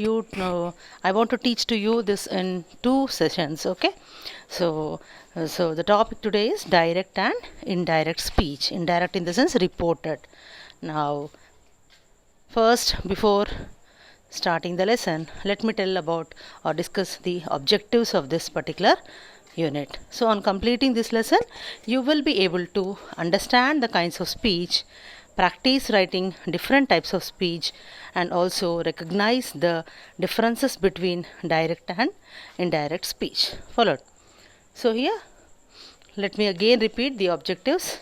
I want to teach to you this in two sessions. Okay, so the topic today is direct and indirect speech. Indirect in the sense reported. Now, first, before starting the lesson, let me tell about or discuss the objectives of this particular unit. So, on completing this lesson, you will be able to understand the kinds of speech, practice writing different types of speech, and also recognize the differences between direct and indirect speech. Followed. So, here let me again repeat the objectives.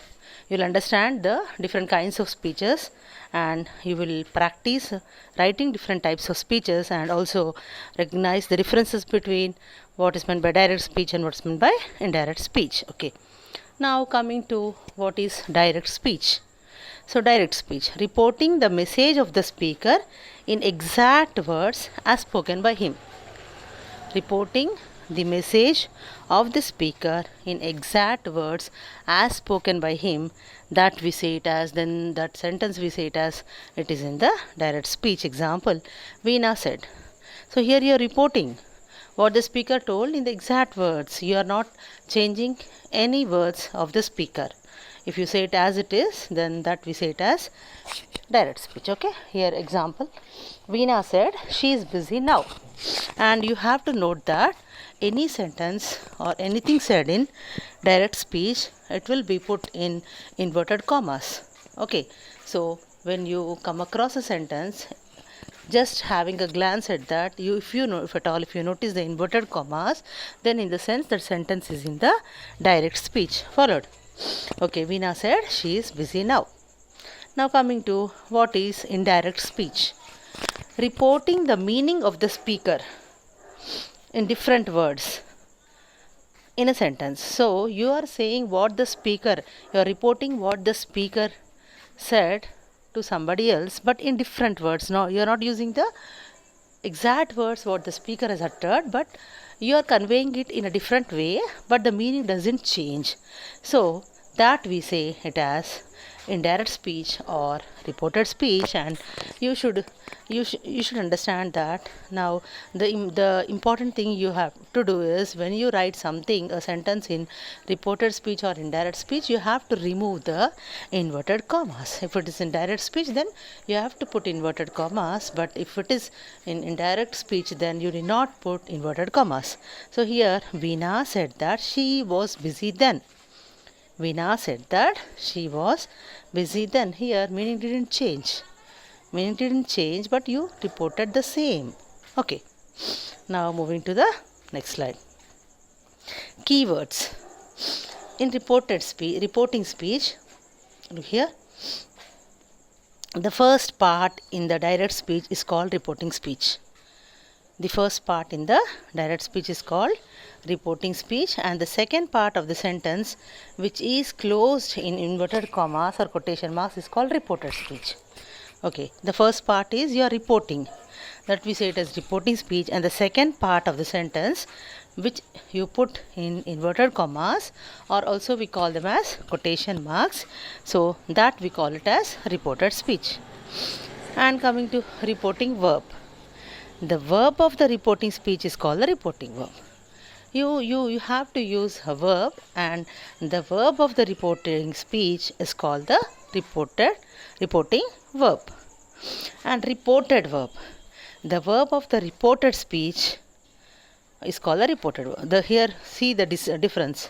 You will understand the different kinds of speeches and you will practice writing different types of speeches and also recognize the differences between what is meant by direct speech and what is meant by indirect speech. Okay. Now coming to what is direct speech. So direct speech, reporting the message of the speaker in exact words as spoken by him. Reporting the message of the speaker in exact words as spoken by him, that we say it as, then that sentence we say it as, it is in the direct speech. Example, Veena said. So here you are reporting what the speaker told in the exact words. You are not changing any words of the speaker. If you say it as it is, then that we say it as direct speech. Okay, here example, Veena said she is busy now. And you have to note that any sentence or anything said in direct speech, it will be put in inverted commas. Okay, so when you come across a sentence, just having a glance at that, if you notice the inverted commas, then in the sense that sentence is in the direct speech. Followed. Okay, Veena said she is busy now. Now coming to what is indirect speech. Reporting the meaning of the speaker in different words in a sentence. So you are saying what the speaker, you are reporting what the speaker said to somebody else, but in different words. No, you are not using the exact words what the speaker has uttered, but you are conveying it in a different way, but the meaning doesn't change. So that we say it as indirect speech or reported speech, and you should understand that. Now the important thing you have to do is, when you write something, a sentence in reported speech or indirect speech, you have to remove the inverted commas. If it is in direct speech, then you have to put inverted commas, but if it is in indirect speech, then you did not put inverted commas. So here Veena said that she was busy then. Veena said that she was busy then. Here meaning didn't change. Meaning didn't change, but you reported the same. Okay. Now moving to the next slide. Keywords. In reporting speech, look here. The first part in the direct speech is called reporting speech. The first part in the direct speech is called reporting speech, and the second part of the sentence, which is closed in inverted commas or quotation marks, is called reported speech. Okay, the first part is you are reporting, that we say it as reporting speech, and the second part of the sentence, which you put in inverted commas, or also we call them as quotation marks, so that we call it as reported speech. And coming to reporting verb. The verb of the reporting speech is called the reporting verb. You have to use a verb, and the verb of the reporting speech is called the reporting verb. And reported verb. The verb of the reported speech is called the reported verb. Here see the difference.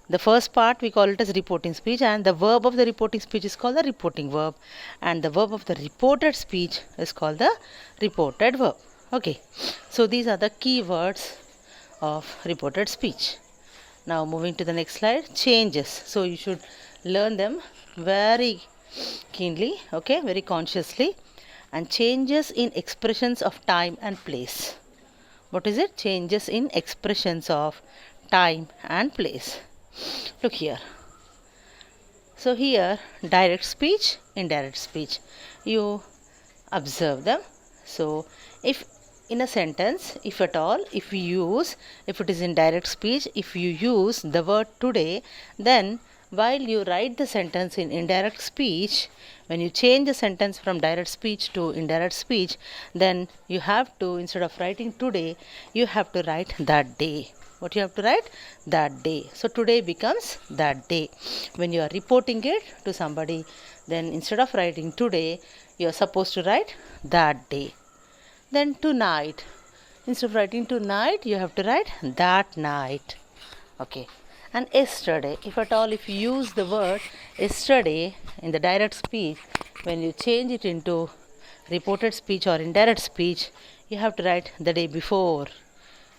The first part we call it as reporting speech, and the verb of the reporting speech is called the reporting verb, and the verb of the reported speech is called the reported verb. Okay, so these are the key words of reported speech. Now moving to the next slide, changes. So you should learn them very keenly, okay, very consciously. And changes in expressions of time and place. What is it? Changes in expressions of time and place. Look here. So here, direct speech, indirect speech. You observe them. So if in a sentence, if at all, if it is in direct speech, if you use the word today, then while you write the sentence in indirect speech, when you change the sentence from direct speech to indirect speech, then you have to, instead of writing today, you have to write that day. What you have to write? That day. So today becomes that day. When you are reporting it to somebody, then instead of writing today, you are supposed to write that day. Then tonight. Instead of writing tonight, you have to write that night. Okay. And yesterday, if at all, if you use the word yesterday in the direct speech, when you change it into reported speech or indirect speech, you have to write the day before.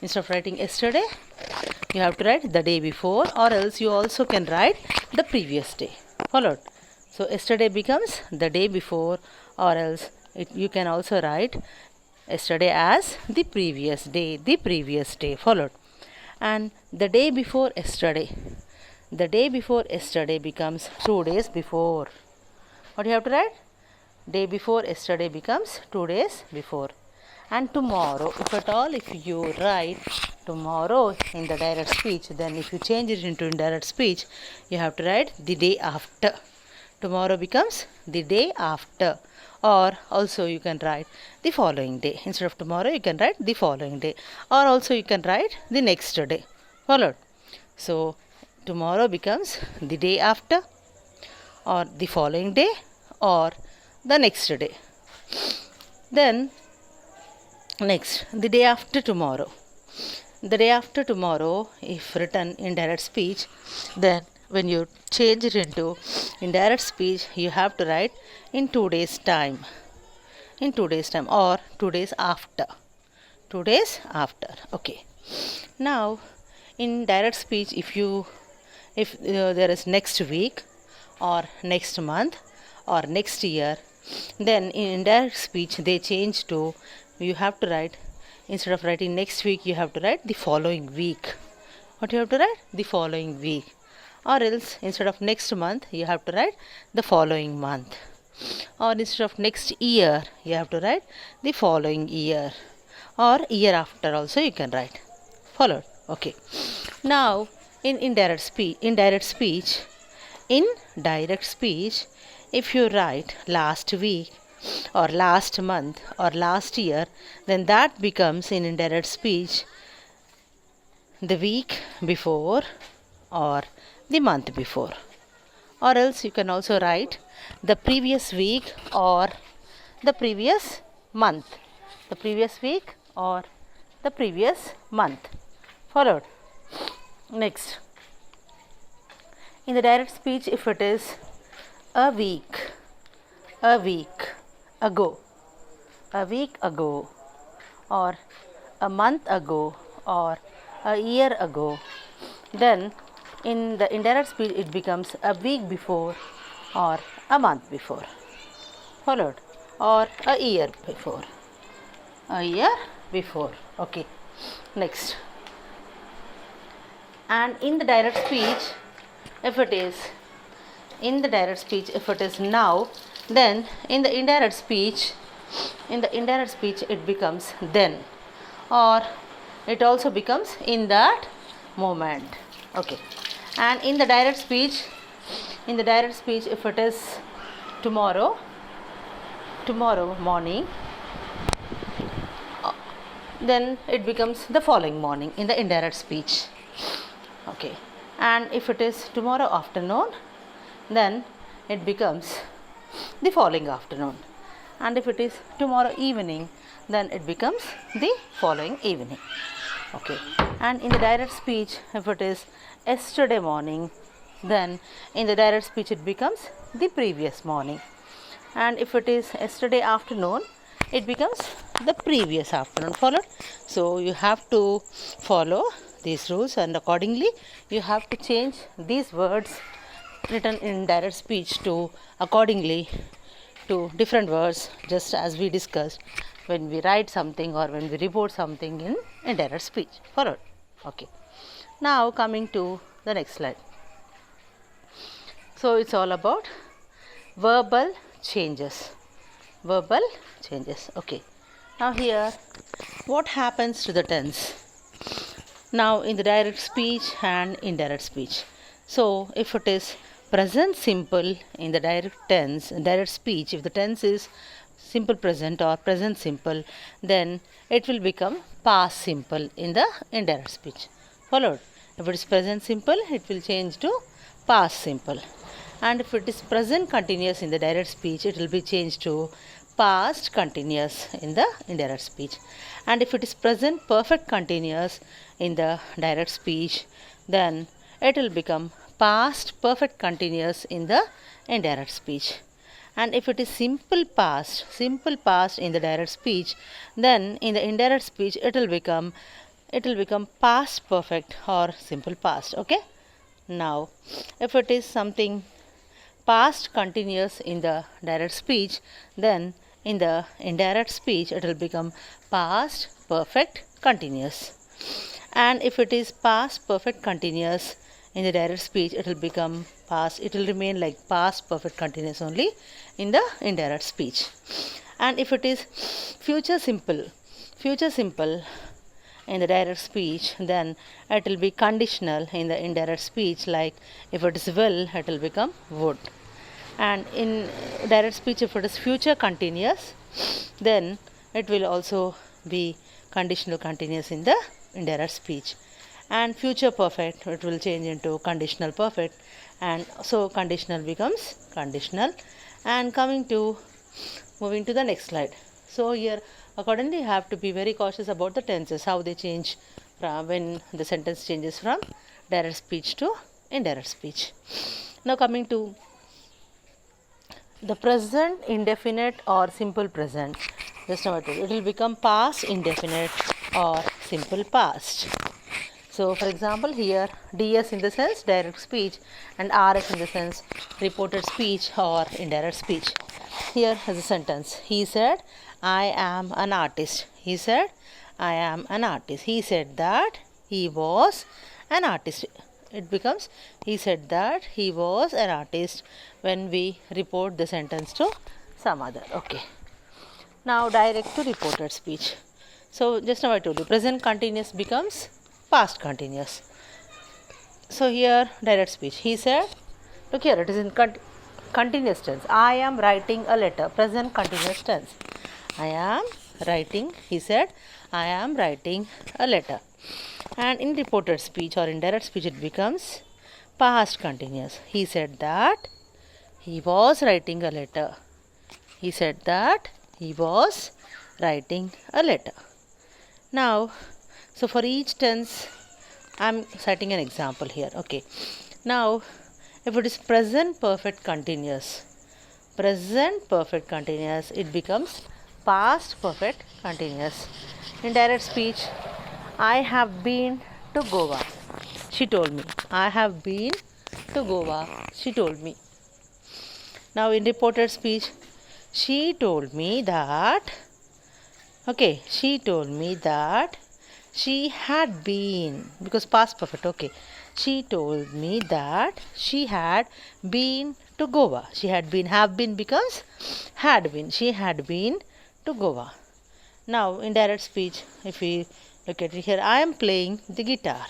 Instead of writing yesterday, you have to write the day before, or else you also can write the previous day. Followed? So yesterday becomes the day before, or else you can also write yesterday as the previous day. Followed? And the day before yesterday becomes 2 days before. What do you have to write? Day before yesterday becomes 2 days before. And tomorrow, if at all, if you write tomorrow in the direct speech, then if you change it into indirect speech, you have to write the day after. Tomorrow becomes the day after. Or also you can write the following day. Instead of tomorrow, you can write the following day. Or also you can write the next day. Followed? So tomorrow becomes the day after, or the following day, or the next day. Then next, the day after tomorrow. The day after tomorrow, if written in direct speech, then when you change it into indirect speech, you have to write in 2 days time. In 2 days time, or 2 days after. 2 days after. Okay. Now, in direct speech, if there is next week, or next month, or next year, then in indirect speech they change to, you have to write, instead of writing next week, you have to write the following week. What you have to write? The following week. Or else, instead of next month, you have to write the following month. Or instead of next year, you have to write the following year. Or year after also you can write. Followed? Okay. Now, in direct speech, if you write last week, or last month, or last year, then that becomes in indirect speech the week before or the month before. Or else you can also write the previous week or the previous month. The previous week or the previous month. Followed? Next, in the direct speech, if it is a week ago, or a month ago, or a year ago, then in the indirect speech it becomes a week before or a month before. Followed? Or a year before. Okay. Next, and in the direct speech, if it is now, then in the indirect speech it becomes then, or it also becomes in that moment. Okay. And in the direct speech, if it is tomorrow morning, then it becomes the following morning in the indirect speech. Okay. And if it is tomorrow afternoon, then it becomes the following afternoon. And if it is tomorrow evening, then it becomes the following evening. Okay. And in the direct speech, if it is yesterday morning, then in the direct speech it becomes the previous morning. And if it is yesterday afternoon, it becomes the previous afternoon. Followed? So you have to follow these rules, and accordingly you have to change these words written in direct speech to accordingly to different words, just as we discussed when we write something or when we report something in indirect speech. Followed? Okay. Now coming to the next slide. So it's all about verbal changes. Okay. Now here, what happens to the tense? Now in the direct speech and indirect speech. So if it is present simple in the direct tense, direct speech, if the tense is simple present or present simple, then it will become past simple in the indirect speech. Followed? If it is present simple, it will change to past simple. And if it is present continuous in the direct speech, it will be changed to past continuous in the indirect speech. And if it is present perfect continuous in the direct speech, then it will become past perfect continuous in the indirect speech. And if it is simple past in the direct speech, then in the indirect speech it will become past perfect or simple past. Okay. Now, if it is something past continuous in the direct speech, then in the indirect speech it will become past perfect continuous. And if it is past perfect continuous in the direct speech, it will become past, it will remain like past perfect continuous only in the indirect speech. And if it is future simple in the direct speech, then it will be conditional in the indirect speech, like if it is will, it will become would. And in direct speech, if it is future continuous, then it will also be conditional continuous in the indirect speech. And future perfect, it will change into conditional perfect, and so conditional becomes conditional. And moving to the next slide. So here accordingly you have to be very cautious about the tenses, how they change when the sentence changes from direct speech to indirect speech. Now coming to the present indefinite or simple present, just now it will become past indefinite or simple past. So for example, here DS in the sense direct speech and RS in the sense reported speech or indirect speech. Here is a sentence. He said, I am an artist. He said, I am an artist. He said that he was an artist. It becomes he said that he was an artist when we report the sentence to some other. Okay. Now direct to reported speech. So just now I told you present continuous becomes past continuous. So here direct speech. He said, look here, it is in continuous tense. I am writing a letter. Present continuous tense. I am writing, he said, I am writing a letter. And in reported speech or indirect speech it becomes past continuous. He said that he was writing a letter. He said that he was writing a letter. Now, so for each tense I am citing an example here. Okay. Now, if it is present perfect continuous, it becomes past perfect continuous. In direct speech, I have been to Goa. She told me. I have been to Goa. She told me. Now in reported speech, she told me that. Okay, she told me that she had been, because past perfect. Okay, she told me that she had been to Goa. She had been, have been becomes had been. She had been to Goa. Now in direct speech, if we look at it here, I am playing the guitar.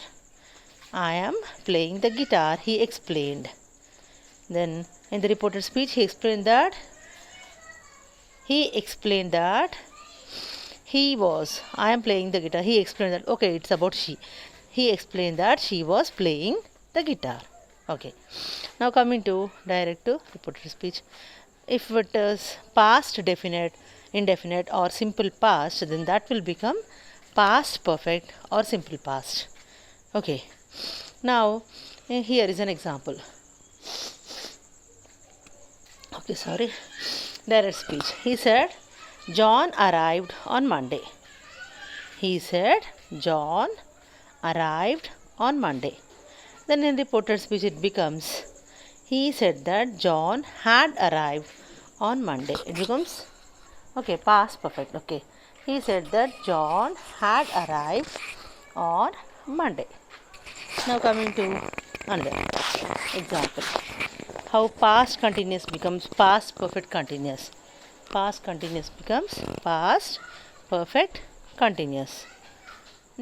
I am playing the guitar, he explained. Then in the reported speech, he explained that he was, I am playing the guitar. He explained that, okay, it's about she. He explained that she was playing the guitar. Okay. Now coming to direct to reported speech. If it is past definite, indefinite or simple past, then that will become past perfect or simple past. Okay. Now here is an example. Okay, sorry. Direct speech. He said, John arrived on Monday. He said, John arrived on Monday. Then in reported speech it becomes, he said that John had arrived on Monday. It becomes, okay, past perfect. Okay. He said that John had arrived on Monday. Now coming to another example. How past continuous becomes past perfect continuous. Past continuous becomes past perfect continuous.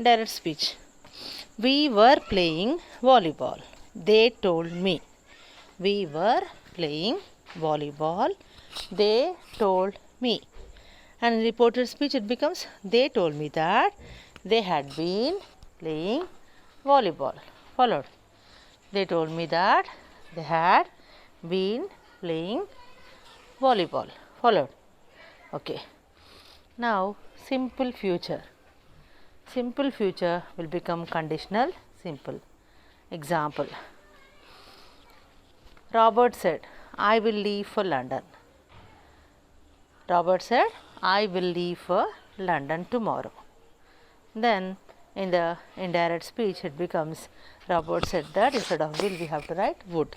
Direct speech. We were playing volleyball. They told me. we were playing volleyball. They told me. And in reported speech it becomes they told me that they had been playing volleyball. Followed. They told me that they had been playing volleyball. Followed. Okay. Now simple future. Simple future will become conditional simple. Example. Robert said, I will leave for London. Robert said, I will leave for London tomorrow. Then in the indirect speech it becomes Robert said that instead of will we have to write would.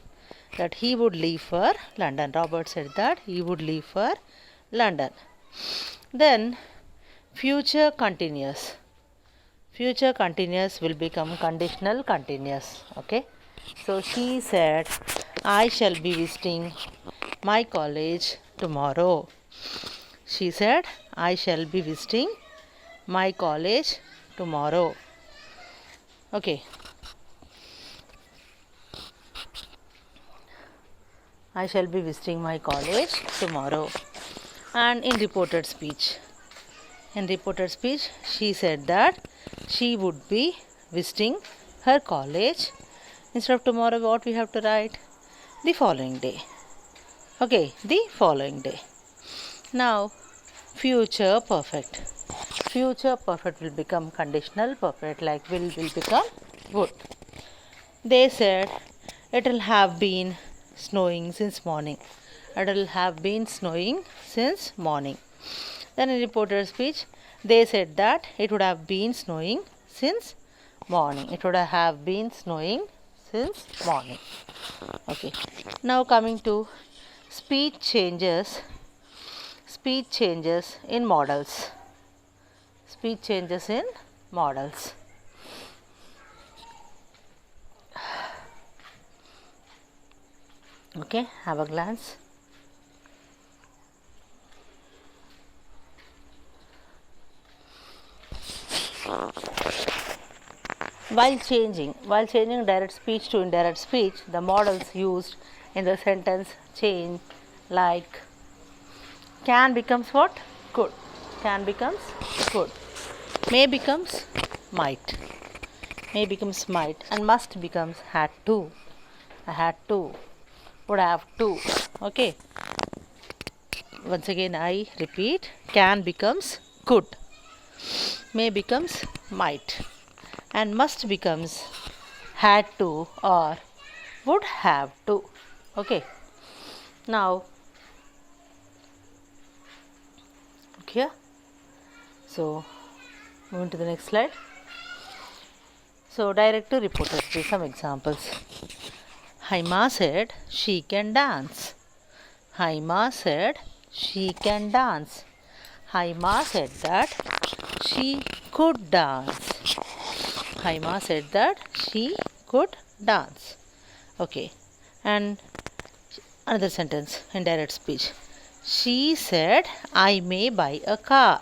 That he would leave for London. Robert said that he would leave for London. Then future continuous. Future continuous will become conditional continuous. Okay. So she said, I shall be visiting my college tomorrow. She said, I shall be visiting my college tomorrow. Okay. I shall be visiting my college tomorrow. And in reported speech. In reported speech, she said that she would be visiting her college. Instead of tomorrow, what we have to write? The following day. Okay, the following day. Now, future perfect. Future perfect will become conditional perfect, like will become would. They said it will have been snowing since morning. It will have been snowing since morning. Then in reported speech, they said that it would have been snowing since morning. It would have been snowing since morning. Okay. Now coming to speech changes. Speech changes in modals. Speech changes in modals. Okay, have a glance. While changing direct speech to indirect speech, the modals used in the sentence change, like can becomes what? Could. Can becomes could. May becomes might. May becomes might. And must becomes had to. I had to. Would have to. Okay. Once again I repeat. Can becomes could. May becomes might. And must becomes had to or would have to. Okay. Now here. So moving to the next slide. So direct to reported speech, some examples. Haima said she can dance. Haima said she can dance. Haima said that she could dance. Haima said that she could dance. Okay. And another sentence, indirect speech. She said, I may buy a car.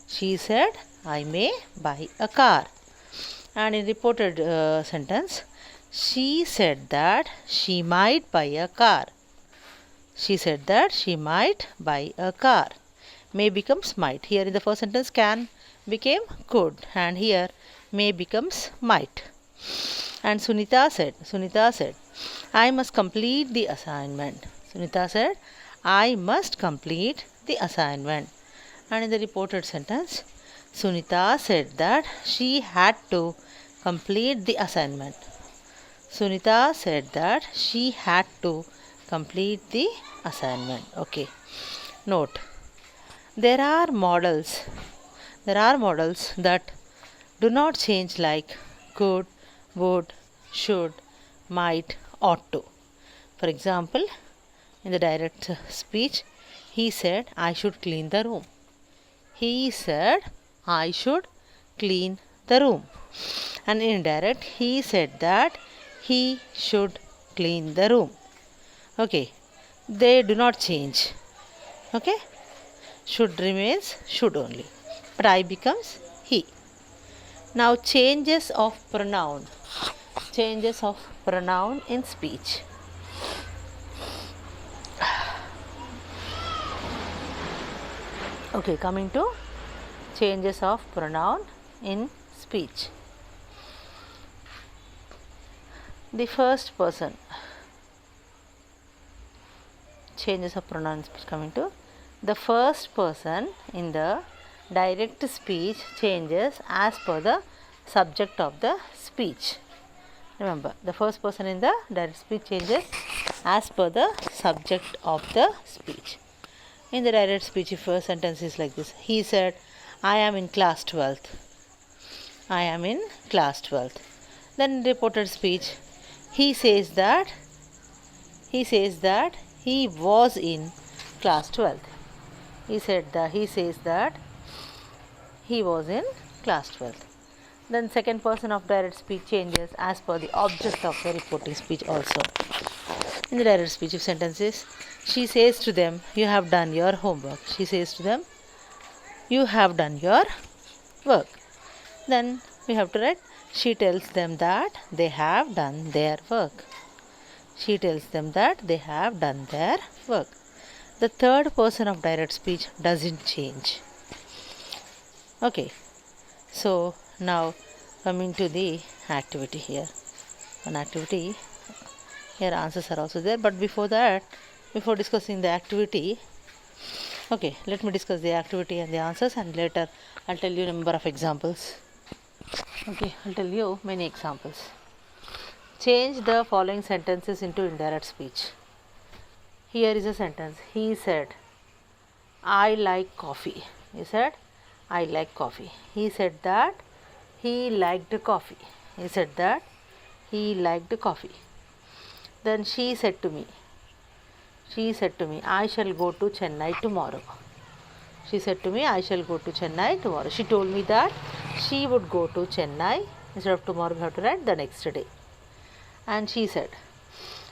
She said, I may buy a car. And in reported sentence, she said that she might buy a car. She said that she might buy a car. May becomes might. Here in the first sentence, can became could. And here, may becomes might. And Sunita said, I must complete the assignment. Sunita said, I must complete the assignment. And in the reported sentence, Sunita said that she had to complete the assignment. Sunita said that she had to complete the assignment. Okay. Note. There are modals that do not change, like could, would, should, might, ought to. For example, in the direct speech, he said, I should clean the room. He said, I should clean the room. And in indirect, he said that he should clean the room. Okay. They do not change. Okay. Should remains should only. But I becomes he. Now changes of pronoun. Changes of pronoun in speech. Okay, coming to changes of pronoun in speech. The first person, changes of pronoun in speech, coming to the first person in the direct speech changes as per the subject of the speech. Remember, the first person in the direct speech changes as per the subject of the speech. In the direct speech, the first sentence is like this: he said, I am in class 12th. I am in class 12th. Then in reported speech, he says that he was in class 12th. He says that he was in class 12th. Then second person of direct speech changes as per the object of the reporting speech also. In the direct speech, if sentence is, she says to them, you have done your homework. She says to them, you have done your work. Then we have to write, she tells them that they have done their work. She tells them that they have done their work. The third person of direct speech doesn't change. Okay, so now coming to the activity here. One activity, here answers are also there, but before that, before discussing the activity, okay, let me discuss the activity and the answers, and later I'll tell you a number of examples. Okay, I'll tell you many examples. Change the following sentences into indirect speech. Here is a sentence. He said, I like coffee. He said, I like coffee. He said that he liked coffee. He said that he liked coffee. Then she said to me, I shall go to Chennai tomorrow. She said to me, I shall go to Chennai tomorrow. She told me that she would go to Chennai. Instead of tomorrow, we have to write the next day. And she said,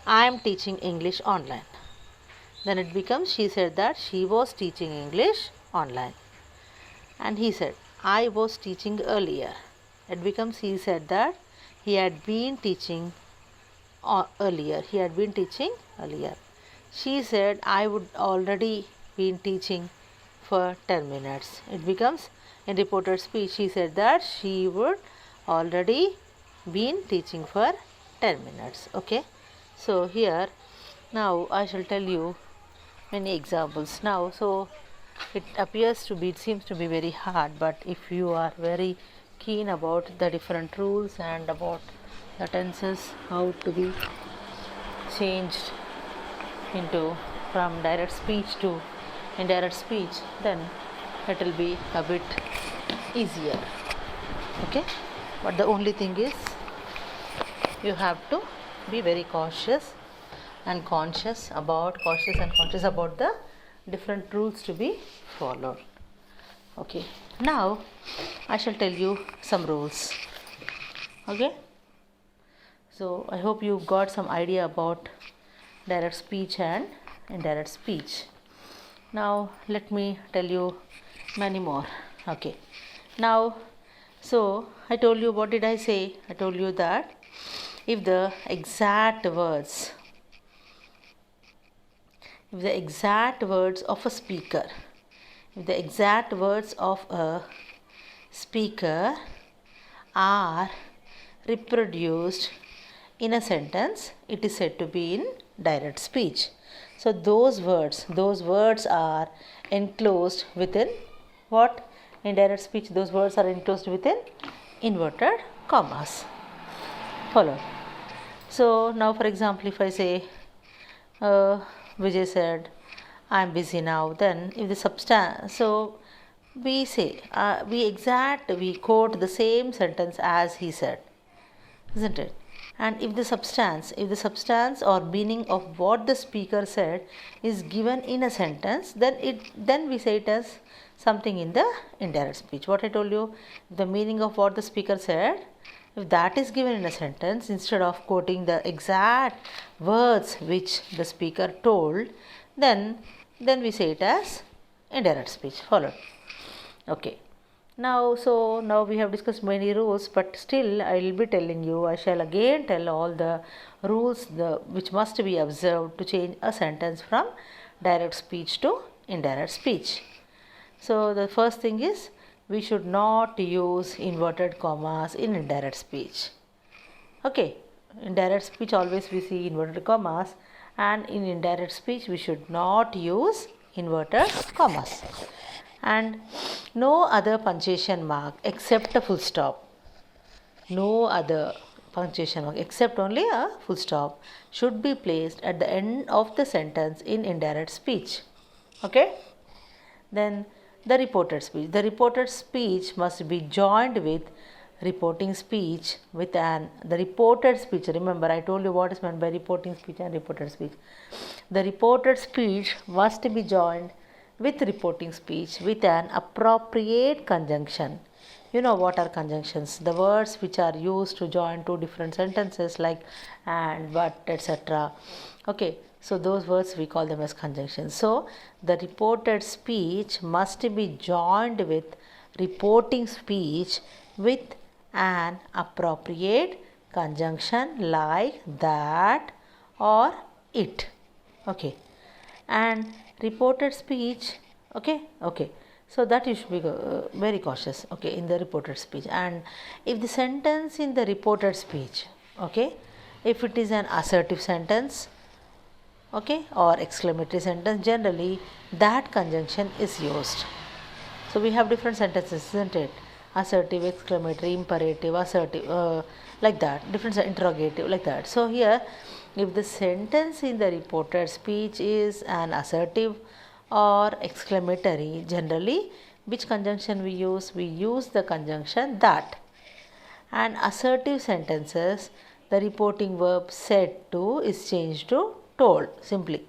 I am teaching English online. Then it becomes, she said that she was teaching English online. And he said, I was teaching earlier. It becomes, he said that he had been teaching earlier. He had been teaching earlier. She said, I would already been teaching for 10 minutes. It becomes, in reported speech, she said that she would already been teaching for 10 minutes. Okay, so here now I shall tell you many examples now. So it seems to be very hard, but if you are very keen about the different rules and about the tenses, how to be changed into from direct speech to indirect speech, then it will be a bit easier. Okay, but the only thing is you have to be very cautious and conscious about the different rules to be followed. Okay, now I shall tell you some rules. Okay, so I hope you got some idea about direct speech and indirect speech. Now let me tell you many more. Okay, now, so I told you, what did I say? I told you that if the exact words of a speaker, are reproduced in a sentence, it is said to be in direct speech. So those words are enclosed within what? In direct speech, those words are enclosed within inverted commas. Follow. So now, for example, if I say Vijay said, I am busy now, then if the substance, so we say we quote the same sentence as he said, isn't it? And if the substance or meaning of what the speaker said is given in a sentence, then we say it as something in the indirect speech. What I told you, the meaning of what the speaker said, if that is given in a sentence, instead of quoting the exact words which the speaker told, then we say it as indirect speech. Follow? Okay. Now we have discussed many rules, but still I will be telling you, I shall again tell all the rules which must be observed to change a sentence from direct speech to indirect speech. So the first thing is we should not use inverted commas in indirect speech. Okay, in direct speech always we see inverted commas, and in indirect speech we should not use inverted commas. And no other punctuation mark except a full stop. No other punctuation mark except only a full stop should be placed at the end of the sentence in indirect speech. Okay? Then the reported speech. The reported speech must be joined with reporting speech with the reported speech. Remember, I told you what is meant by reporting speech and reported speech. The reported speech must be joined with reporting speech with an appropriate conjunction. You know what are conjunctions? The words which are used to join two different sentences like and, but, etc. Okay, so those words we call them as conjunctions. So the reported speech must be joined with reporting speech with an appropriate conjunction like that or it. Okay, and reported speech. Okay, so that you should be very cautious, okay, in the reported speech. And if the sentence in the reported speech, okay, if it is an assertive sentence, okay, or exclamatory sentence, generally that conjunction is used. So we have different sentences, isn't it? Assertive, exclamatory, imperative, assertive, like that, different interrogative, like that. So here, if the sentence in the reported speech is an assertive or exclamatory, generally which conjunction we use? We use the conjunction that. And assertive sentences, the reporting verb said to is changed to told simply.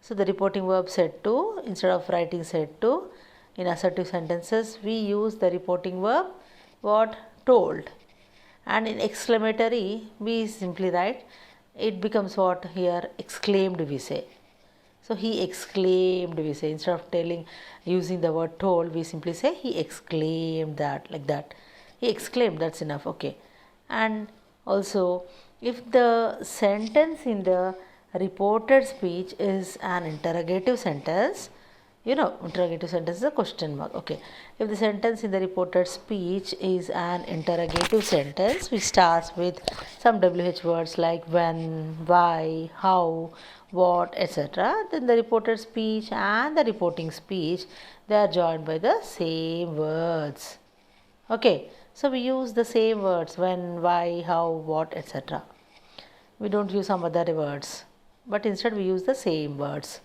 So the reporting verb said to, instead of writing said to, in assertive sentences we use the reporting verb what? Told. And in exclamatory we simply write, it becomes what here? Exclaimed we say. So he exclaimed we say, instead of telling using the word told we simply say he exclaimed that, like that. He exclaimed, that's enough. Okay. And also if the sentence in the reported speech is an interrogative sentence, you know, interrogative sentence is a question mark. Okay, if the sentence in the reported speech is an interrogative sentence which starts with some WH words like when, why, how, what, etc., then the reported speech and the reporting speech, they are joined by the same words. Okay, so we use the same words when, why, how, what, etc. We don't use some other words, but instead we use the same words.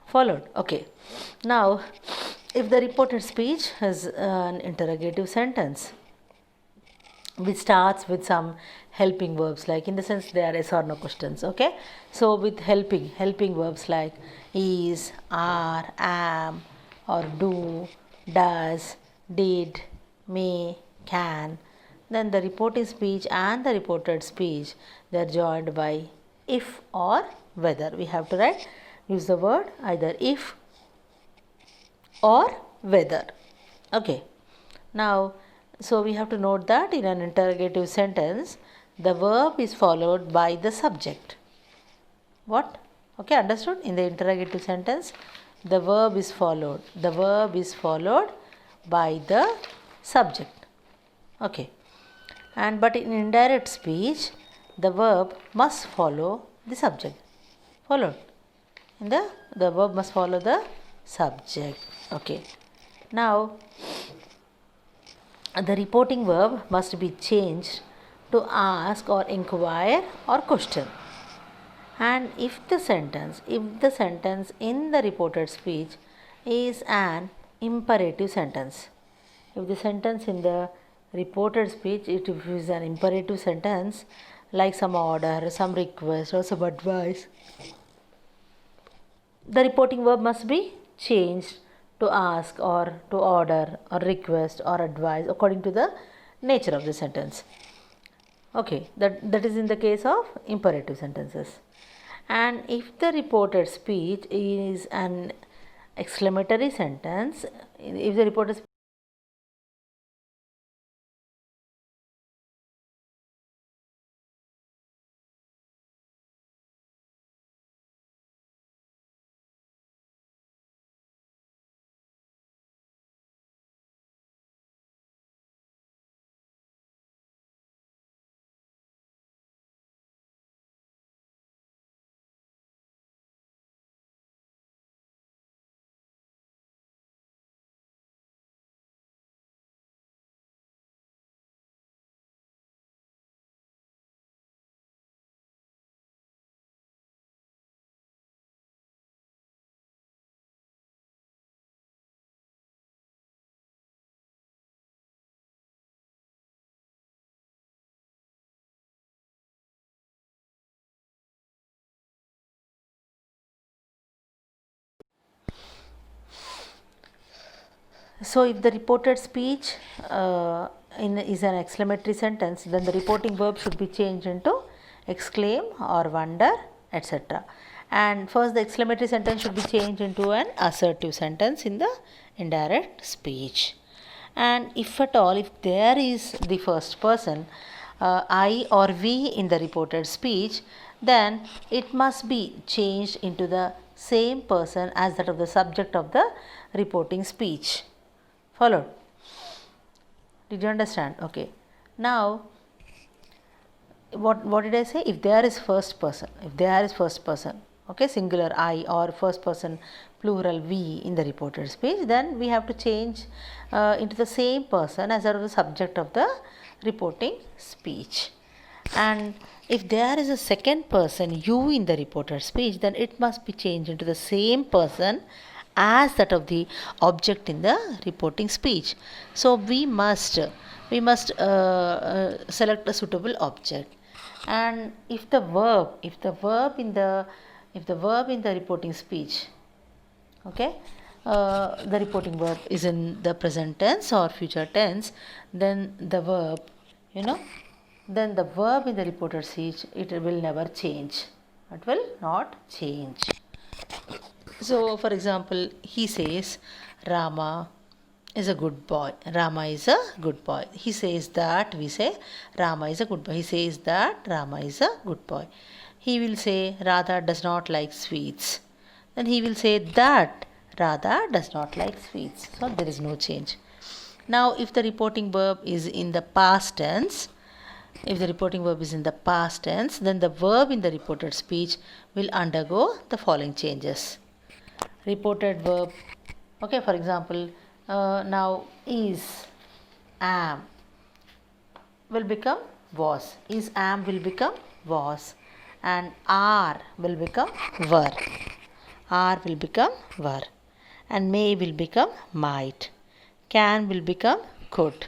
Followed. Okay, now if the reported speech is an interrogative sentence which starts with some helping verbs, like in the sense they are yes or no questions. Okay, so with helping verbs like is, are, am, or do, does, did, may, can, then the reporting speech and the reported speech, they are joined by if or whether. We have to write, use the word either if or whether. Okay, now so we have to note that in an interrogative sentence the verb is followed by the subject. What? Okay, understood? In the interrogative sentence the verb is followed by the subject. Okay, and but in indirect speech the verb must follow the subject. Followed, in the verb must follow the subject. Okay, now the reporting verb must be changed to ask or inquire or question. And if the sentence in the reported speech is an imperative sentence, if the sentence in the reported speech it is an imperative sentence like some order, some request, or some advice, the reporting verb must be changed to ask or to order or request or advise according to the nature of the sentence. Okay, that is in the case of imperative sentences. And if the reported speech is an exclamatory sentence, if the reported So if the reported speech is an exclamatory sentence, then the reporting verb should be changed into exclaim or wonder, etc. And first the exclamatory sentence should be changed into an assertive sentence in the indirect speech. And if at all, if there is the first person, I or we in the reported speech, then it must be changed into the same person as that of the subject of the reporting speech. Followed? Did you understand? Okay. Now, what did I say? If there is first person, okay, singular I or first person plural we in the reported speech, then we have to change into the same person as the subject of the reporting speech. And if there is a second person you in the reported speech, then it must be changed into the same person as that of the object in the reporting speech. So we must select a suitable object. And if the verb in the reporting speech, okay, the reporting verb is in the present tense or future tense, then the verb in the reported speech, it will never change. It will not change. So, for example, he says Rama is a good boy. Rama is a good boy. He says that, we say Rama is a good boy. He says that Rama is a good boy. He will say Radha does not like sweets. Then he will say that Radha does not like sweets. So, there is no change. Now, if the reporting verb is in the past tense, then the verb in the reported speech will undergo the following changes. Reported verb, okay, for example, now is, am will become was. Is, am will become was. And are will become were. Are will become were. And may will become might. Can will become could.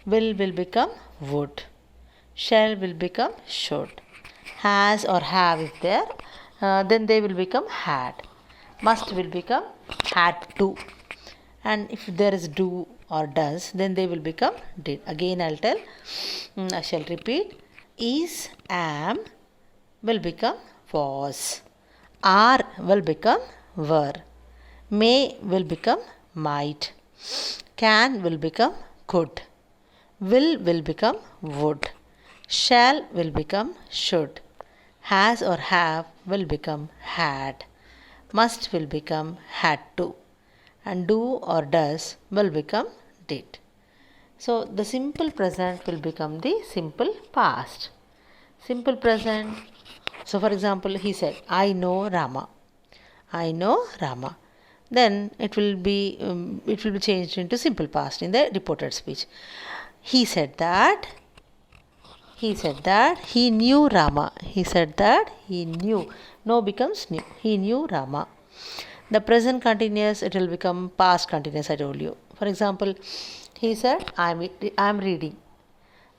Will become would. Shall will become should. Has or have if there, then they will become had. Must will become had to. And if there is do or does, then they will become did. Again I shall repeat. Is, am will become was. Are will become were. May will become might. Can will become could. Will become would. Shall will become should. Has or have will become had. Must will become had to. And do or does will become did. So the simple present will become the simple past. Simple present. So for example, he said, I know Rama. I know Rama. Then it will be changed into simple past in the reported speech. He said that he knew Rama. He said that he knew. No becomes new. He knew Rama. The present continuous, it will become past continuous, I told you. For example, he said, I am reading.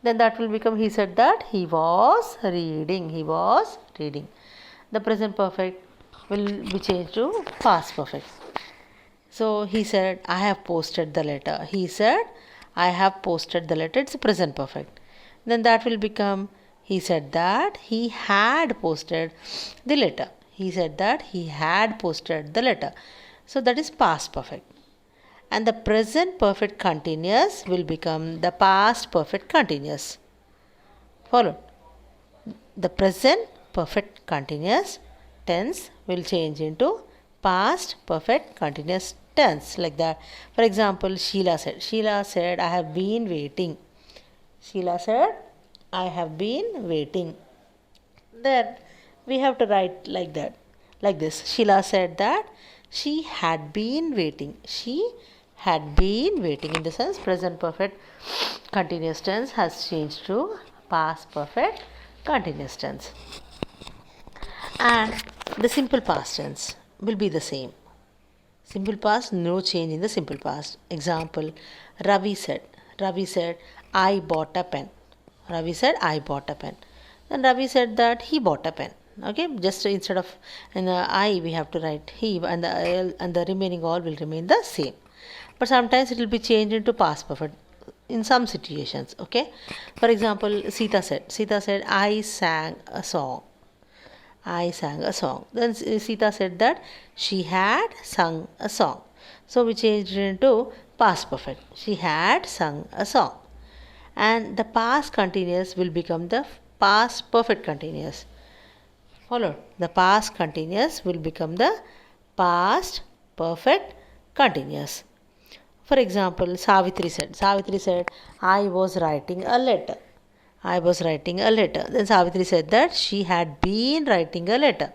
Then that will become, he said that he was reading. He was reading. The present perfect will be changed to past perfect. So he said, I have posted the letter. He said, I have posted the letter. It's a present perfect. Then that will become, he said that he had posted the letter. He said that he had posted the letter. So that is past perfect. And the present perfect continuous will become the past perfect continuous. Follow. The present perfect continuous tense will change into past perfect continuous tense, like that. For example, Sheila said, I have been waiting. Sheila said, I have been waiting. Then we have to write like that, like this. Sheila said that she had been waiting. She had been waiting. In the sense, present perfect continuous tense has changed to past perfect continuous tense. And the simple past tense will be the same. Simple past, no change in the simple past. Example, Ravi said, I bought a pen. Ravi said, I bought a pen. Then Ravi said that he bought a pen. Okay, just instead of in the I, we have to write he, and the remaining all will remain the same. but sometimes it will be changed into past perfect in some situations. Okay, for example, Sita said, I sang a song. I sang a song. Then Sita said that she had sung a song. So we changed it into past perfect. She had sung a song. And the past continuous will become the past perfect continuous. Followed. The past continuous will become the past perfect continuous. For example, Savitri said, I was writing a letter. I was writing a letter. Then Savitri said that she had been writing a letter.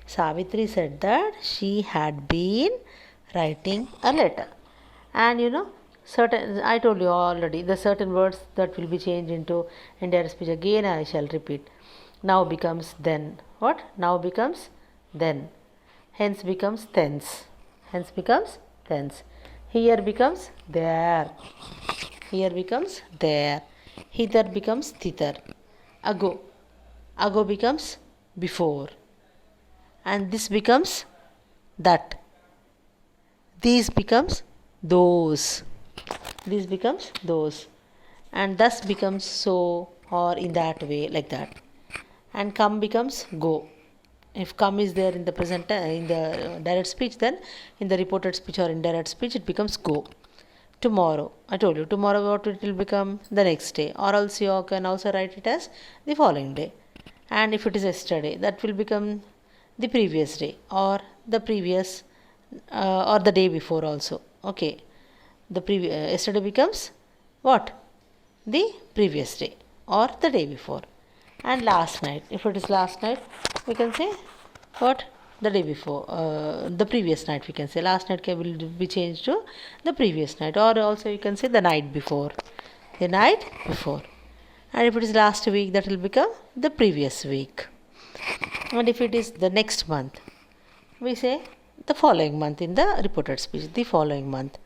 Savitri said that she had been writing a letter. And certain, I told you already, the certain words that will be changed into indirect speech again I shall repeat. Now becomes then. What? Now becomes then. Hence becomes thence. Hence becomes thence. Here becomes there. Here becomes there. Hither becomes thither. Ago. Ago becomes before. And this becomes that. These becomes those. This becomes those. And thus becomes so, or in that way, like that. And come becomes go. If come is there in the present in the direct speech, then in the reported speech or indirect speech it becomes go. Tomorrow, I told you, tomorrow what it will become? The next day, or else you can also write it as the following day. And if it is yesterday, that will become the previous day, or the previous or the day before also. Okay, the previous yesterday becomes what? The previous day or the day before. And last night, if it is last night, we can say what? The day before, the previous night we can say. Last night will be changed to the previous night, or also you can say the night before. The night before. And if it is last week, that will become the previous week. And if it is the next month, we say the following month in the reported speech, the following month.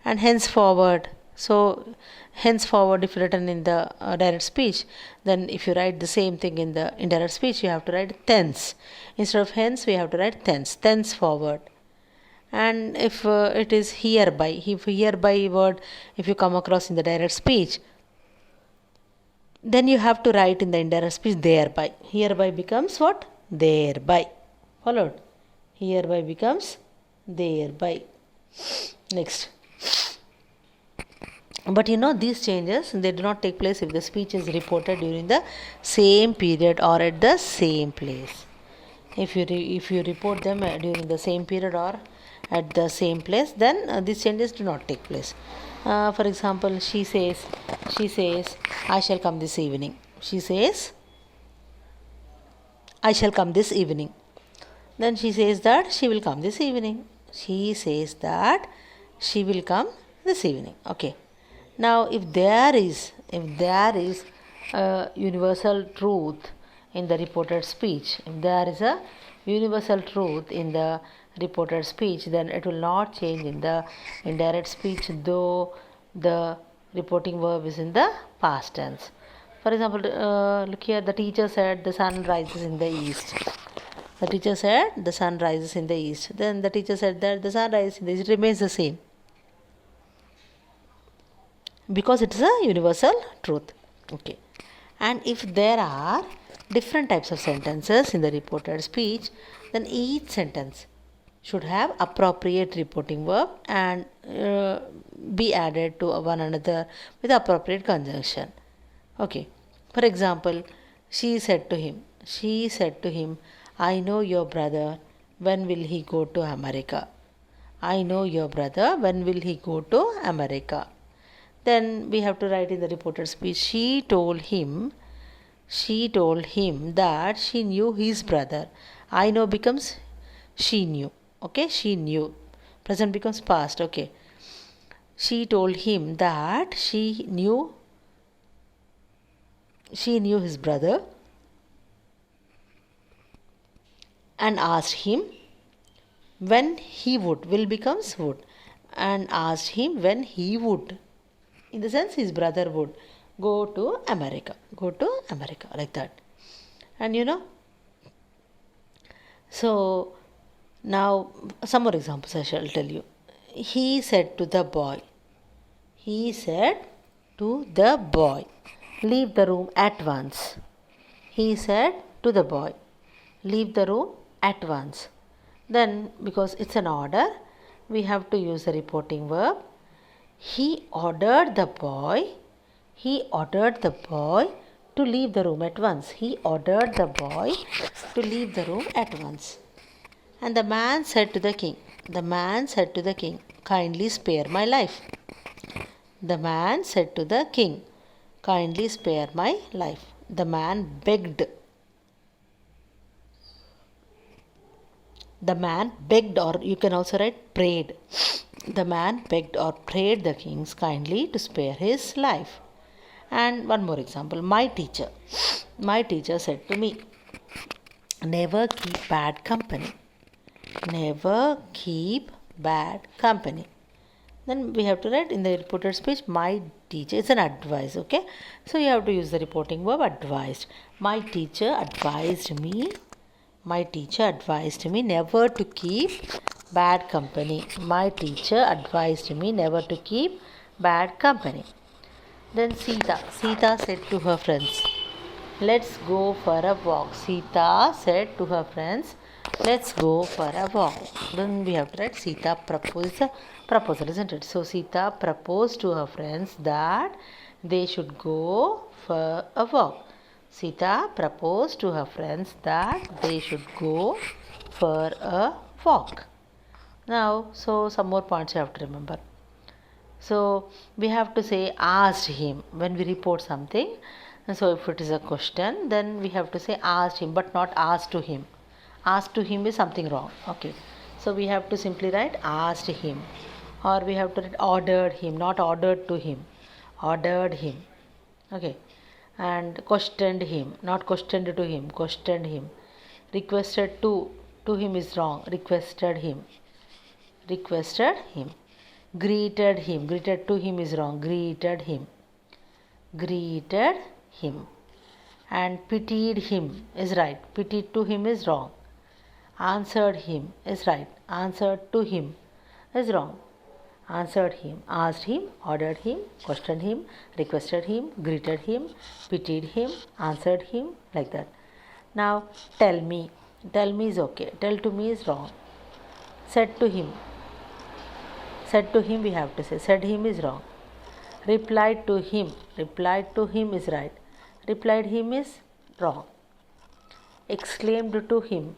And henceforward, so henceforward if written in the direct speech, then if you write the same thing in the indirect speech, you have to write thence. Instead of hence, we have to write thence, thenceforward. And if it is hereby, if hereby word, if you come across in the direct speech, then you have to write in the indirect speech thereby. Hereby becomes what? Thereby. Followed. Hereby becomes thereby. Next. But these changes, they do not take place if the speech is reported during the same period or at the same place. If you report them during the same period or at the same place, then these changes do not take place. For example, she says, I shall come this evening. She says, I shall come this evening. Then she says that she will come this evening. She says that she will come this evening. Okay. Now, if there is a universal truth in the reported speech, if there is a universal truth in the reported speech, then it will not change in the indirect speech, though the reporting verb is in the past tense. For example, look here, the teacher said the sun rises in the east. The teacher said the sun rises in the east. Then the teacher said that the sun rises in the east. It remains the same, because it is a universal truth. Okay. And if there are different types of sentences in the reported speech, then each sentence should have appropriate reporting verb and be added to one another with appropriate conjunction. Okay. For example, she said to him, I know your brother, when will he go to America? I know your brother, when will he go to America? Then we have to write in the reported speech, she told him that she knew his brother. I know becomes she knew. Okay, she knew. Present becomes past. Okay. She told him that she knew his brother and asked him when he would. Will becomes would. And asked him when he would. In the sense, his brother would go to America, like that. And so now some more examples I shall tell you. He said to the boy. He said to the boy, leave the room at once. He said to the boy, leave the room at once. Then, because it's an order, we have to use the reporting verb. He ordered the boy to leave the room at once. He ordered the boy to leave the room at once. And the man said to the king, kindly spare my life. The man said to the king, kindly spare my life. The man begged. The man begged, or you can also write prayed. The man begged or prayed the kings kindly to spare his life. And one more example. My teacher said to me, never keep bad company. Never keep bad company. Then we have to write in the reported speech, my teacher. It's an advice, okay? So you have to use the reporting verb advised. My teacher advised me never to keep bad company. My teacher advised me never to keep bad company. Then Sita said to her friends, let's go for a walk. Sita said to her friends, let's go for a walk. Then we have to write Sita proposed a proposal, isn't it? So Sita proposed to her friends that they should go for a walk. Sita proposed to her friends that they should go for a walk. Now, so some more points you have to remember. So we have to say asked him when we report something. So if it is a question, then we have to say asked him, but not asked to him. Asked to him is something wrong. Okay. So we have to simply write asked him, or we have to write ordered him, not ordered to him. Ordered him. Okay. And questioned him, not questioned to him. Questioned him. Requested to him is wrong. Requested him. Requested him. Greeted him. Greeted to him is wrong. Greeted him. Greeted him. And pitied him is right. Pitied to him is wrong. Answered him is right. Answered to him is wrong. Answered him, asked him, ordered him, questioned him, requested him, greeted him, pitied him, answered him, like that. Now tell me. Tell me is okay. Tell to me is wrong. Said to him. Said to him we have to say. Said him is wrong. Replied to him. Replied to him is right. Replied him is wrong. Exclaimed to him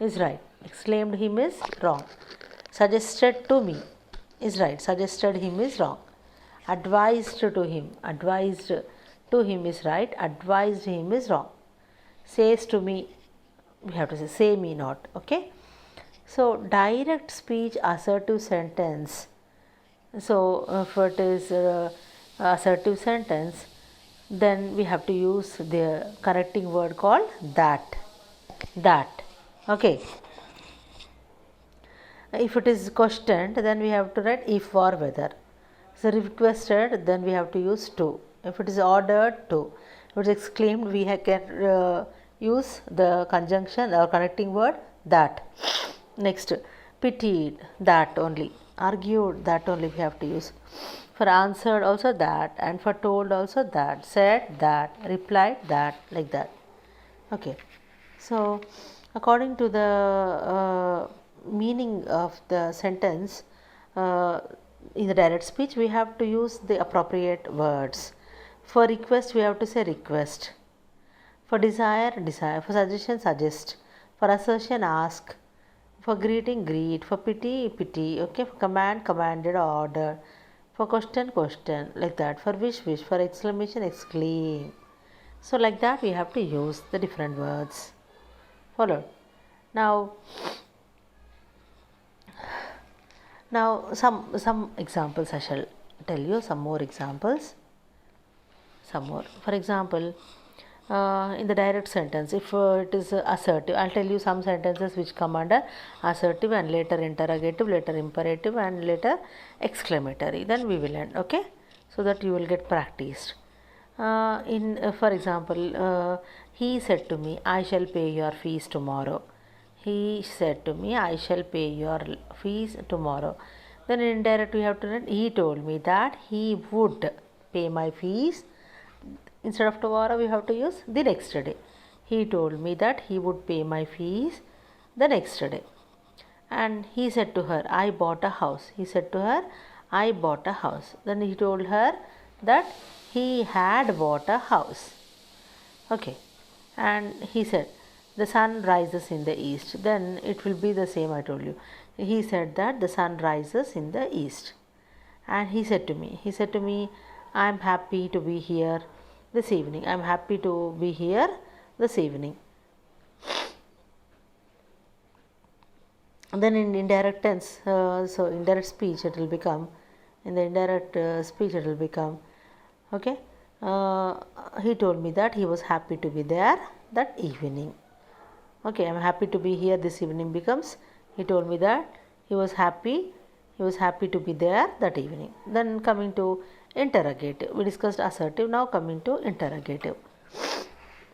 is right. Exclaimed him is wrong. Suggested to me is right. Suggested him is wrong. Advised to him. Advised to him is right. Advised him is wrong. Says to me, we have to say me not. Okay. So direct speech assertive sentence. So if it is assertive sentence, then we have to use the connecting word called that. That. Okay. If it is questioned, then we have to write if or whether. So requested, then we have to use to. If it is ordered, to. If it is exclaimed, we can use the conjunction or connecting word that. Next, pitied, that only. Argued, that only we have to use. For answered also that, and for told also that. Said that, replied that, like that. Okay. So according to the meaning of the sentence in the direct speech, we have to use the appropriate words. For request, we have to say request. For desire, desire. For suggestion, suggest. For assertion, ask. For greeting, greet. For pity, pity. Okay. For command, commanded, order. For question, question. Like that. For wish, wish. For exclamation, exclaim. So like that we have to use the different words. Followed. Now some examples I shall tell you. Some more examples. Some more. For example, in the direct sentence, if it is assertive, I'll tell you some sentences which come under assertive and later interrogative, later imperative and later exclamatory. Then we will end. Okay, so that you will get practiced. For example, he said to me, I shall pay your fees tomorrow. He said to me, I shall pay your fees tomorrow. Then in indirect we have to write, he told me that he would pay my fees. Instead of tomorrow we have to use the next day. He told me that he would pay my fees the next day. And he said to her, I bought a house. He said to her, I bought a house. Then he told her that he had bought a house. Okay. And he said, the sun rises in the east. Then it will be the same I told you. He said that the sun rises in the east. And he said to me, I am happy to be here this evening. I am happy to be here this evening. And then in indirect tense, so indirect speech it will become, in the indirect speech it will become, okay, he told me that he was happy to be there that evening. Okay, I am happy to be here this evening becomes, he told me that he was happy to be there that evening. Then coming to interrogative, we discussed assertive, now coming to interrogative.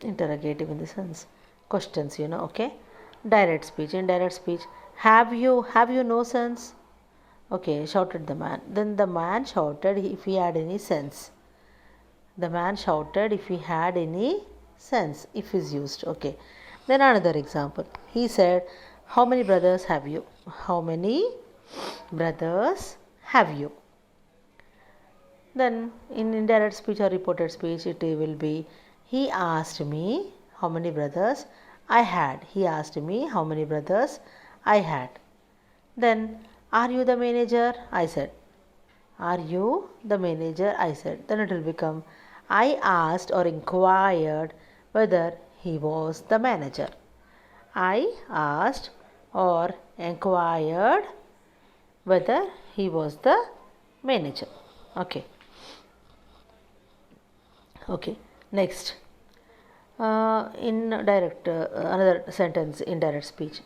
Interrogative in the sense questions, okay. Direct speech, indirect speech, have you no sense? Okay, shouted the man. Then the man shouted if he had any sense. The man shouted if he had any sense, if is used. Okay. Then another example. He said, how many brothers have you? How many brothers have you? Then in indirect speech or reported speech it will be, he asked me how many brothers I had. He asked me how many brothers I had. Then, are you the manager? I said. Are you the manager? I said. Then it will become, I asked or inquired whether he was the manager. I asked or inquired whether he was the manager. Okay. Okay. Next. In direct, another sentence, indirect speech.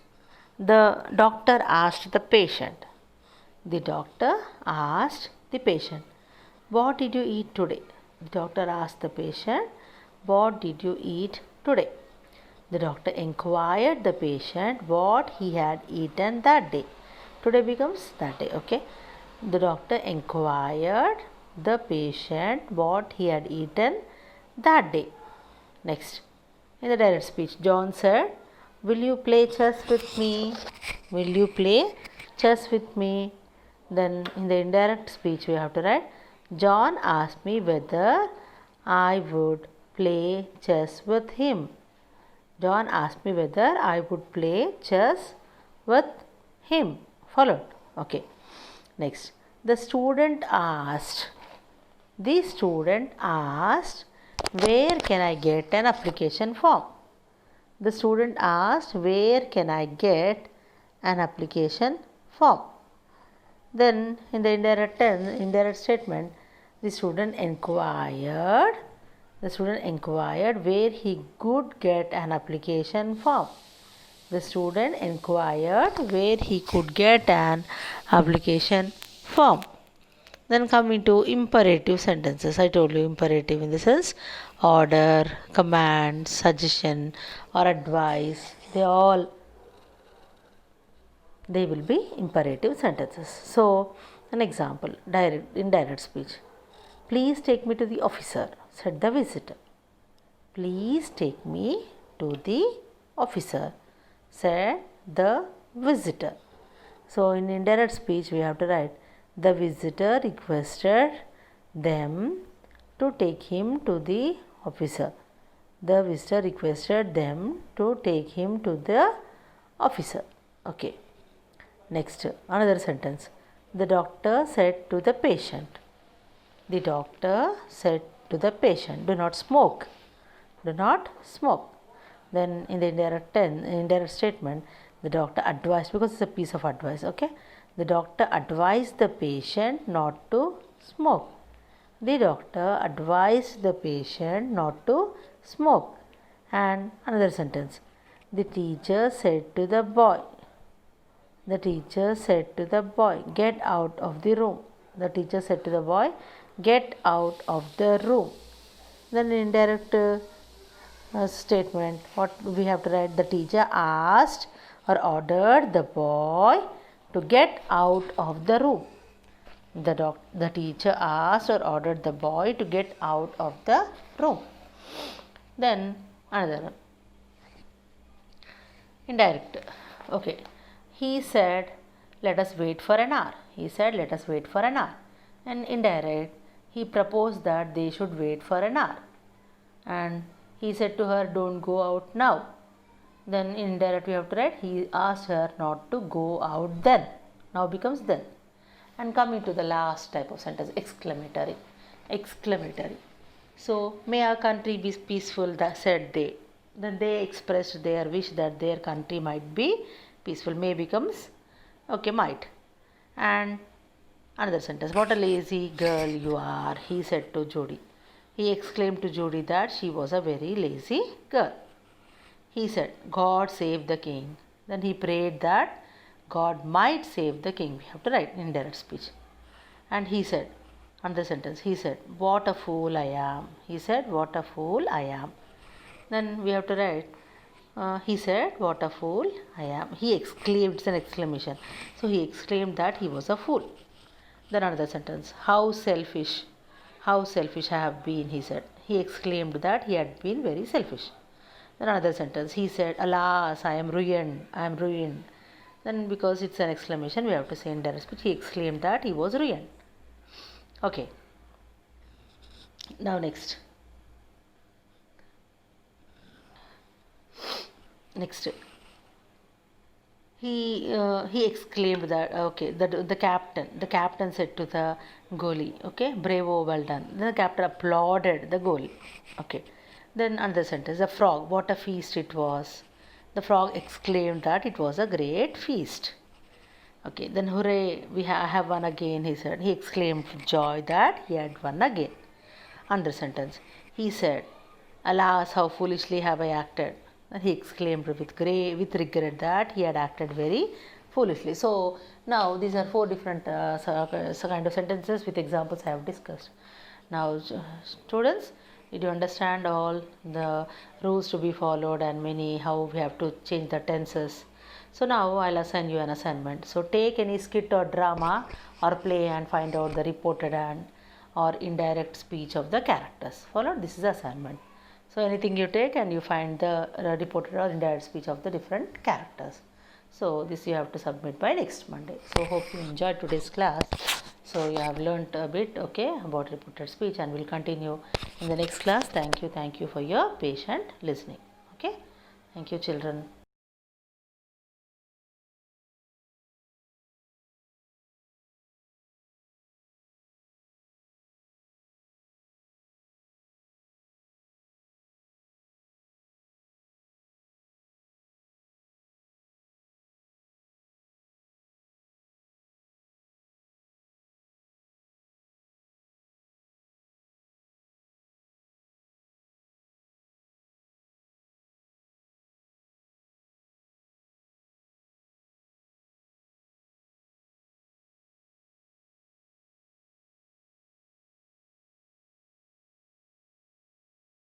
The doctor asked the patient. The doctor asked the patient, what did you eat today? The doctor asked the patient, what did you eat today? The doctor inquired the patient what he had eaten that day. Today becomes that day, okay. The doctor inquired the patient what he had eaten that day. Next, in the direct speech, John said, will you play chess with me? Will you play chess with me? Then in the indirect speech we have to write, John asked me whether I would play chess with him. John asked me whether I would play chess with him. Followed. Okay. Next, the student asked. The student asked, where can I get an application form? The student asked, where can I get an application form? Then in the indirect statement, the student inquired where he could get an application form. The student inquired where he could get an application form. Then coming to imperative sentences. I told you imperative in the sense order, command, suggestion or advice. They will be imperative sentences. So an example, indirect speech. Please take me to the officer, said the visitor. Please take me to the officer, said the visitor. So in indirect speech we have to write, the visitor requested them to take him to the officer. The visitor requested them to take him to the officer. Okay. Next, another sentence. The doctor said to the patient. The doctor said to the patient, do not smoke. Do not smoke. Then in the indirect statement, the doctor advised, because it's a piece of advice, okay. The doctor advised the patient not to smoke. The doctor advised the patient not to smoke. And another sentence. The teacher said to the boy. The teacher said to the boy, get out of the room. The teacher said to the boy, get out of the room. Then indirect statement, what we have to write, the teacher asked or ordered the boy to get out of the room. The teacher asked or ordered the boy to get out of the room. Then another one. Indirect. Okay. He said, let us wait for an hour. He said, let us wait for an hour. And indirect, he proposed that they should wait for an hour. And he said to her, don't go out now. Then indirect we have to write, he asked her not to go out then. Now becomes then. And coming to the last type of sentence, exclamatory. Exclamatory. So, may our country be peaceful, said they. Then they expressed their wish that their country might be peaceful. May becomes, okay, might. And another sentence, what a lazy girl you are, he said to Jodi. He exclaimed to Jodi that she was a very lazy girl. He said, God save the king. Then he prayed that God might save the king. We have to write indirect speech. And he said, another sentence, he said, what a fool I am. He said, what a fool I am. Then we have to write, he said, what a fool I am. He exclaimed, it's an exclamation. So he exclaimed that he was a fool. Then another sentence, how selfish I have been, he said. He exclaimed that he had been very selfish. Then another sentence, he said, alas, I am ruined. Then because it's an exclamation, we have to say in direct speech, he exclaimed that he was ruined. Okay. Now next. He exclaimed that, okay, the captain said to the goalie, okay, bravo, well done. Then the captain applauded the goalie. Okay. Then another sentence, the frog, what a feast it was. The frog exclaimed that it was a great feast. Okay, then hooray, we have won again, he said. He exclaimed with joy that he had won again. Another sentence, he said, alas, how foolishly have I acted. And he exclaimed with regret that he had acted very foolishly. So now these are 4 different kind of sentences with examples I have discussed. Now students, did you understand all the rules to be followed and how we have to change the tenses? So now I'll assign you an assignment. So take any skit or drama or play and find out the reported and or indirect speech of the characters. Follow? This is the assignment. So anything you take and you find the reported or indirect speech of the different characters. So this you have to submit by next Monday. So hope you enjoyed today's class. So you have learnt a bit, okay, about reported speech, and we'll continue in the next class. Thank you for your patient listening. Okay, thank you children.